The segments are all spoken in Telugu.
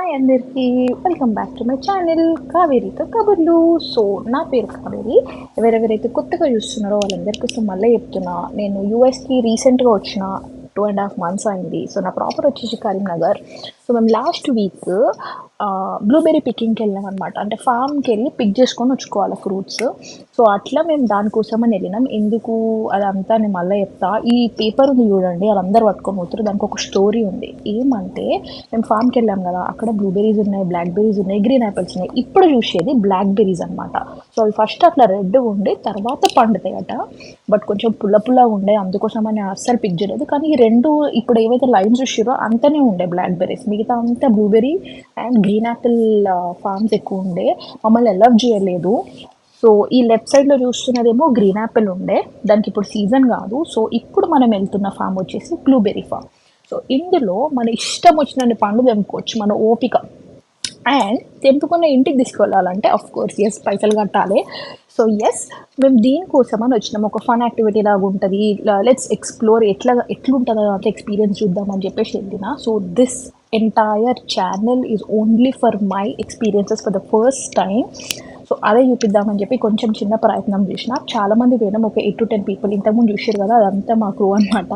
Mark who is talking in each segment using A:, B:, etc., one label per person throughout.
A: హాయ్ అందరికీ, welcome back to my channel కావేరీతో కబుర్లు. సో నా పేరు కావేరి. ఎవరెవరైతే కొత్తగా చూస్తున్నారో వాళ్ళందరి కోసం మళ్ళీ చెప్తున్నా, నేను యూఎస్కి రీసెంట్గా వచ్చిన 2.5 months అయింది. సో నా ప్రాపర్ వచ్చేసి కరీంనగర్. సో మేము లాస్ట్ వీక్ బ్లూబెర్రీ పికింగ్కి వెళ్ళాం అనమాట. అంటే ఫామ్కి వెళ్ళి పిక్ చేసుకొని వచ్చుకోవాలి ఫ్రూట్స్. సో అట్లా మేము దానికోసమని వెళ్ళినాం. ఎందుకు అదంతా నేను మళ్ళీ చెప్తా. ఈ పేపర్ ఉంది చూడండి, వాళ్ళందరూ పట్టుకొని పోతారు. దానికి ఒక స్టోరీ ఉంది. ఏమంటే మేము ఫామ్కి వెళ్ళాం కదా, అక్కడ బ్లూబెర్రీస్ ఉన్నాయి, బ్లాక్ బెర్రీస్ ఉన్నాయి, గ్రీన్ యాపిల్స్ ఉన్నాయి. ఇప్పుడు చూసేది బ్లాక్ బెర్రీస్ అనమాట. సో అవి ఫస్ట్ అట్లా రెడ్ ఉండి తర్వాత పండుతాయట. బట్ కొంచెం పుల్ల పుల్లగా ఉండే, అందుకోసం అని అస్సలు పిక్ చేయలేదు. కానీ ఈ రెండు ఇప్పుడు ఏవైతే లైన్స్ చూసారో అంతనే ఉండే బ్లాక్ బెర్రీస్, మిగతా అంతా blueberry and green apple farms ఎక్కువ ఉండే. మమ్మల్ని అలౌ చేయలేదు. సో ఈ లెఫ్ట్ సైడ్లో చూస్తున్నదేమో గ్రీన్ యాపిల్ ఉండే, దానికి ఇప్పుడు సీజన్ కాదు. సో ఇప్పుడు మనం వెళ్తున్న ఫామ్ వచ్చేసి బ్లూబెర్రీ ఫామ్. సో ఇందులో మన ఇష్టం వచ్చినన్ని పండ్లు తెంపుకోవచ్చు, మన ఓపిక. అండ్ తెంపుకున్న ఇంటికి తీసుకెళ్ళాలంటే ఆఫ్ కోర్స్ ఎస్ పైసలు కట్టాలి. సో ఎస్, మేము దీనికోసమని వచ్చినాం. ఒక ఫన్ యాక్టివిటీ లాగా ఉంటుంది, లెట్స్ ఎక్స్ప్లోర్ ఎట్లుంటుందో అంత ఎక్స్పీరియన్స్ చూద్దామని చెప్పేసి వెళ్ళిన. So this entire channel is only for my experiences for the first time. So అదే చూపిద్దామని చెప్పి కొంచెం చిన్న ప్రయత్నం చేసిన. చాలామంది పోయినాం, ఒక 8 to 10 people. ఇంతకుముందు చూసారు కదా, అదంతా మా క్రూ అనమాట.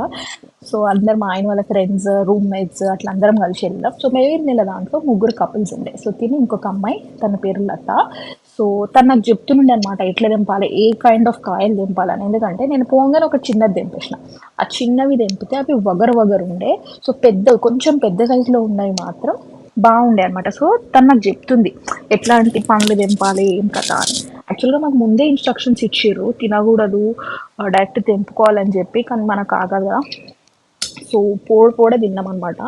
A: సో అందరు మా ఆయన వాళ్ళ ఫ్రెండ్స్, రూమ్మేట్స్ అట్లా అందరం కలిసి వెళ్ళాం. సో మేము నెల దాంట్లో 3 couples ఉండే. సో తిని ఇంకొక అమ్మాయి, తన పేరు లత. సో తను నాకు చెప్తుండే అనమాట ఎట్లా తెంపాలి, ఏ కైండ్ ఆఫ్ కాయలు తెంపాలని. ఎందుకంటే నేను పోగానే ఒక చిన్నది తెంపేసిన. ఆ చిన్నవి తెంపితే అవి వగరు ఉండే. సో కొంచెం పెద్ద సైజులో ఉన్నవి మాత్రం బాగుండే అనమాట. సో తను నాకు చెప్తుంది ఎట్లాంటి పండ్లు తెంపాలి ఏం కదా అని. యాక్చువల్గా మాకు ముందే ఇన్స్ట్రక్షన్స్ ఇచ్చారు, తినకూడదు, డైరెక్ట్ తెంపుకోవాలని చెప్పి. కానీ మనకు ఆగదు కదా. సో పోడే తిన్నాం అనమాట.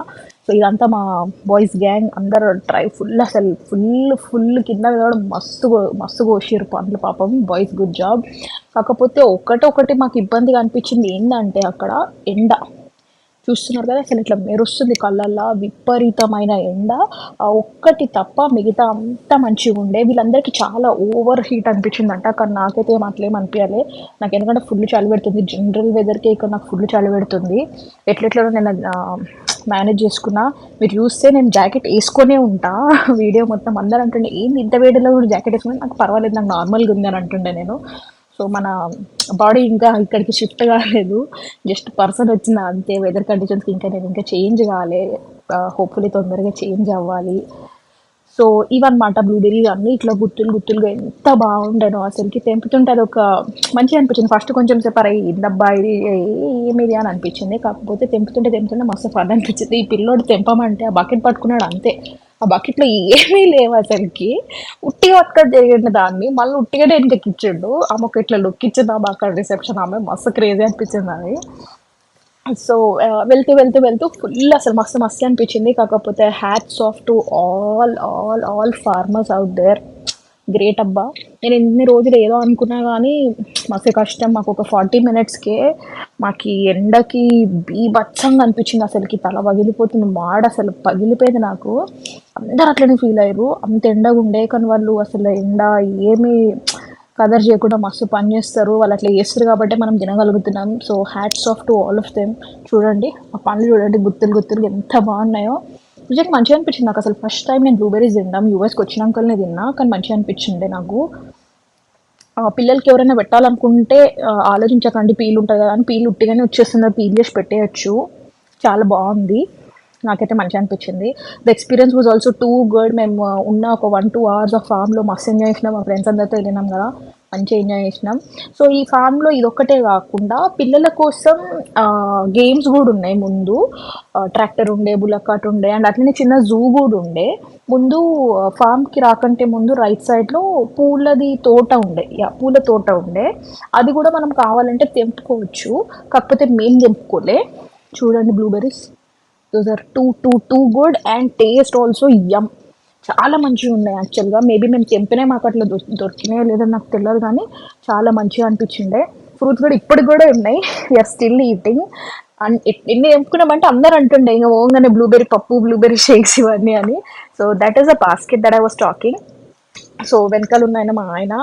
A: సో ఇదంతా మా బాయ్స్ గ్యాంగ్ అందరు అసలు ఫుల్ కింద కూడా మస్తు కోసిరు పండ్లు. పాపం బాయ్స్, గుడ్ జాబ్. కాకపోతే ఒకటి మాకు ఇబ్బందిగా అనిపించింది ఏంటంటే, అక్కడ ఎండ చూస్తున్నారు కదా, అసలు ఇట్లా మెరుస్తుంది కళ్ళల్లో, విపరీతమైన ఎండ. ఒక్కటి తప్ప మిగతా అంతా మంచిగా ఉండే. వీళ్ళందరికీ చాలా ఓవర్ హీట్ అనిపించిందంట, కానీ నాకైతే అట్లేం అనిపించాలి. నాకు ఎందుకంటే ఫుల్ చలి పెడుతుంది, జనరల్ వెదర్కి ఇక్కడ నాకు ఫుల్ చలి పెడుతుంది. ఎట్లెట్లో నేను మేనేజ్ చేసుకున్నా. మీరు చూస్తే నేను జాకెట్ వేసుకొనే ఉంటా వీడియో మొత్తం. అందరూ అంటుండే ఏంది ఇంత వేడిలో కూడా జాకెట్ వేసుకుని. నాకు పర్వాలేదు, నాకు నార్మల్గా ఉంది అని అంటుండే నేను. సో మన బాడీ ఇంకా ఇక్కడికి షిఫ్ట్ కాలేదు, జస్ట్ పర్సన్ వచ్చింది అంతే. వెదర్ కండిషన్స్కి ఇంకా చేంజ్ కావాలి. హోప్ఫుల్లీ తొందరగా చేంజ్ అవ్వాలి. సో ఇవన్నమాట బ్లూబెర్రీస్ అన్నీ ఇట్లా గుత్తులుగా ఎంత బాగుండేనో అసలుకి. తెంపుతుంటే అది ఒక మంచిగా అనిపించింది. ఫస్ట్ కొంచెం సేపు అరే ఏందబ్బా ఇది ఏమిది అని అనిపించింది. కాకపోతే తెంపుతుంటే మస్తు ఫన్ అనిపించింది. ఈ పిల్లోడు తెంపమంటే ఆ బకెట్ పట్టుకున్నాడు అంతే. ఆ బకెట్లో ఏమీ లేవు అసలుకి. ఉట్టిగా పట్టుకొని చేయండి దాన్ని, మళ్ళీ ఉట్టిగానే వెనకకి ఇచ్చిండు. ఆమె ఒక ఇట్లా లుక్ ఇచ్చింది అక్కడ రిసెప్షన్ ఆమె. మస్తు క్రేజీ అనిపించింది అది. సో వెళ్తూ ఫుల్ అసలు మస్తు అనిపించింది. కాకపోతే hats off to all farmers out there. Great అబ్బా. నేను ఎన్ని రోజులు ఏదో అనుకున్నా కానీ మస్తు కష్టం. మాకు ఒక 40 minutesకే మాకు ఈ ఎండకి బీభత్సంగా అనిపించింది. అసలుకి తల పగిలిపోతుంది, మాడ అసలు పగిలిపోయింది నాకు. అందరు అట్లనే ఫీల్ అయ్యారు, అంత ఎండగా ఉండే. కానీ వాళ్ళు అసలు ఎండ ఏమీ కదర్ చేయకుండా మస్తు పని చేస్తారు. వాళ్ళు అట్లా చేస్తారు కాబట్టి మనం తినగలుగుతున్నాం. So hats off to all of them. చూడండి ఆ పండ్లు చూడండి, గుత్తులు ఎంత బాగున్నాయో. నిజంగా మంచిగా అనిపించింది నాకు. అసలు ఫస్ట్ టైం నేను బ్లూబెర్రీస్ తిన్నాం, యూఎస్కి వచ్చినాకనే తిన్నా. కానీ మంచిగా అనిపించింది నాకు. పిల్లలకి ఎవరైనా పెట్టాలనుకుంటే ఆలోచించకండి, పీల్ ఉంటుంది కదా అని. పీల్ ఉట్టిగానే వచ్చేస్తుంది, పీల్ చేసి పెట్టేయచ్చు. చాలా బాగుంది, నాకైతే మంచిగా అనిపించింది. The experience was also too good. మేము ఉన్న ఒక 1-2 hours ఆ ఫామ్లో మస్తు ఎంజాయ్ చేసినాం. మా ఫ్రెండ్స్ అందరితో వెళ్ళినాం కదా, మంచిగా ఎంజాయ్ చేసినాం. సో ఈ ఫామ్లో ఇదొక్కటే కాకుండా పిల్లల కోసం గేమ్స్ కూడా ఉన్నాయి. ముందు ట్రాక్టర్ ఉండే, బుల్లకాట్ ఉండే, అండ్ అట్లనే చిన్న జూ కూడా ఉండే. ముందు ఫామ్కి రాకంటే ముందు రైట్ సైడ్లో పూల తోట ఉండే. అది కూడా మనం కావాలంటే తెంపుకోవచ్చు, కాకపోతే మేము తెంపుకోలే. చూడండి blueberries, those are too good and taste also yum. చాలా మంచిగా ఉన్నాయి యాక్చువల్గా. మేబీ మేము తెంపినే మాకు అట్లా దొరికినాయో లేదో నాకు తెలియదు, కానీ చాలా మంచిగా అనిపించిండే. ఫ్రూట్స్ కూడా ఇప్పటికి కూడా ఉన్నాయి, వీఆర్ స్టిల్ ఈటింగ్. అండ్ ఎన్ని తెంపుకున్నామంటే అందరు అంటుండే ఇంకా ఓంగానే బ్లూబెర్రీ పప్పు, బ్లూబెర్రీ షేక్స్ ఇవన్నీ అని. So that is a basket that I was talking. So వెనకాల ఉన్న మా ఆయన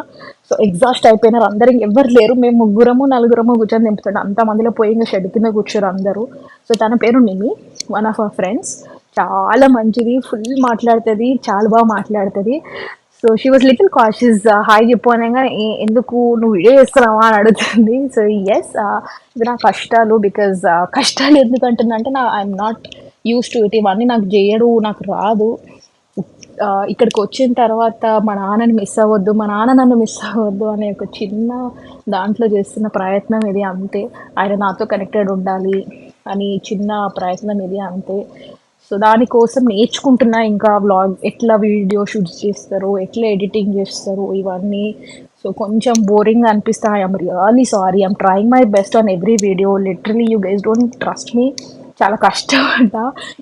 A: సో ఎగ్జాస్ట్ అయిపోయినారు అందరు, ఎవరు లేరు. మేము 3-4 కూర్చొని దింపుతాడు. అంతమందిలో పోయి ఇంకా షెడ్ కింద కూర్చోరు అందరూ. సో తన పేరు Nimi, one of our friends. చాలా మంచిది. ఫుల్ మాట్లాడుతది. చాలా బాగా మాట్లాడుతది. So, she was little cautious. Hi చెప్పు అనంగానే, ఎందుకు నువ్వు వీడియో చేస్తున్నావా అని అడుగుతుంది. సో, యెస్, ఇవి నా కష్టాలు. బికాజ్ కష్టాలు ఎందుకంటున్నా అంటే, I'm not use to it. ఇవన్నీ నాకు చేయడు, నాకు రాదు. ఇక్కడికి వచ్చిన తర్వాత మా నాన్నని మిస్ అవ్వద్దు, మా నాన్న నన్ను మిస్ అవ్వద్దు అనే ఒక చిన్న దాంట్లో చేస్తున్న ప్రయత్నం ఇది అంతే. ఆయన నాతో కనెక్టెడ్ ఉండాలి అని చిన్న ప్రయత్నం ఇది అంతే. సో దానికోసం నేర్చుకుంటున్నా ఇంకా వ్లాగ్ ఎట్లా వీడియో షూట్స్ చేస్తారు, ఎట్లా ఎడిటింగ్ చేస్తారు ఇవన్నీ. సో కొంచెం బోరింగ్ అనిపిస్తా. I'm really sorry. I'm trying my best on every video. Literally you guys don't trust me. చాలా కష్టం అంట.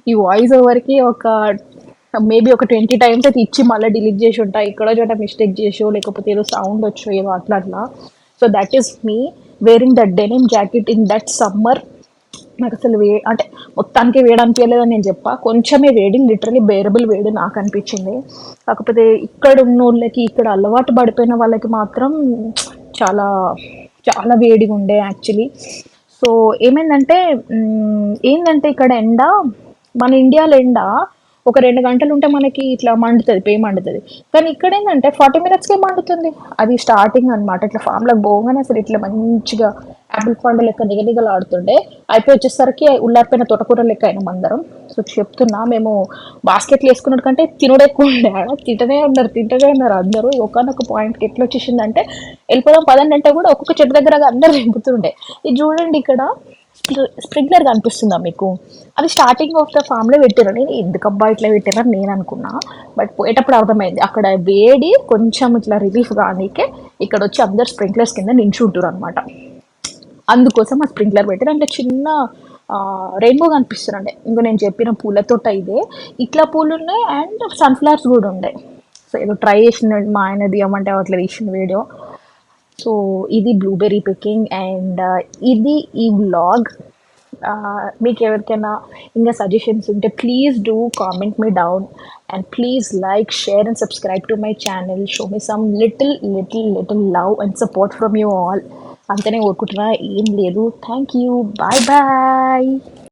A: ఈ వాయిస్ ఓవర్కి ఒక మేబీ ఒక 20 టైమ్స్ అయితే ఇచ్చి మళ్ళీ డిలీట్ చేసి ఉంటా. ఎక్కడో చోట మిస్టేక్ చేసో లేకపోతే ఏదో సౌండ్ వచ్చో ఏదో అట్లా అట్లా. So that is me wearing that denim jacket in that summer. నాకు అసలు అంటే మొత్తానికి వేడి అనిపించలేదని నేను చెప్పా. కొంచెమే వేడి, లిటరలీ బేరబుల్ వేడి నాకు అనిపించింది. కాకపోతే ఇక్కడ ఉన్న వాళ్ళకి, ఇక్కడ అలవాటు పడిపోయిన వాళ్ళకి మాత్రం చాలా చాలా వేడిగా ఉండే యాక్చువల్లీ. సో ఏమైందంటే ఏంటంటే ఇక్కడ ఎండ, మన ఇండియాలో ఎండ ఒక 2 గంటలు ఉంటే మనకి ఇట్లా మండుతుంది, పే మండుతుంది. కానీ ఇక్కడ ఏంటంటే 40 మినిట్స్కే మండుతుంది. అది స్టార్టింగ్ అనమాట. ఇట్లా ఫామ్లోకి పోగానే అసలు ఇట్లా మంచిగా యాపిల్ పండు లెక్క నిగనిగలాడుతుండే, అయిపోయి వచ్చేసరికి ఉల్లారిపోయిన తోటకూర లెక్క అయినాం అందరం. సో చెప్తున్నా, మేము బాస్కెట్లు వేసుకున్నట్టు కంటే తినడే ఎక్కువ ఉండే. ఆడ తింటనే ఉన్నారు అందరూ. ఒకనొక పాయింట్కి ఎట్లా వచ్చేసిందంటే, వెళ్ళిపోదాం పదండి అంటే కూడా ఒక్కొక్క చెట్టు దగ్గర అందరూ దింపుతుండే. ఇది చూడండి ఇక్కడ స్ప్రింక్లర్ కనిపిస్తుందా మీకు? అది స్టార్టింగ్ ఆఫ్ ద ఫామ్లో పెట్టారు. నేను ఎందుకబ్బా ఇట్లా పెట్టారని నేను అనుకున్నా. బట్ పోయేటప్పుడు అర్థమైంది, అక్కడ వేడి కొంచెం ఇట్లా రిలీఫ్ కానీకే ఇక్కడ వచ్చి అందరు స్ప్రింక్లర్స్ కింద నించుంటారు అనమాట. అందుకోసం ఆ స్ప్రింక్లర్ పెట్టారు. అంటే చిన్న రెయిన్బో కనిపిస్తుండే. ఇంకో నేను చెప్పిన పూలతోట ఇదే, ఇట్లా పూలు ఉన్నాయి అండ్ సన్ఫ్లవర్స్ కూడా ఉండే. సో ఏదో ట్రై చేసిన మా ఆయన తీయమంటే అట్లా తీసిన వీడియో. సో ఇది బ్లూబెర్రీ పికింగ్ అండ్ ఇది ఈ వ్లాగ్. మీకు ఎవరికైనా ఇంకా సజెషన్స్ ఉంటే please do comment me down and please like, share and subscribe to my channel. Show me some little love and support from you all. అంతనే కోరుకుంటున్నా, ఏం లేదు. Thank you. Bye bye.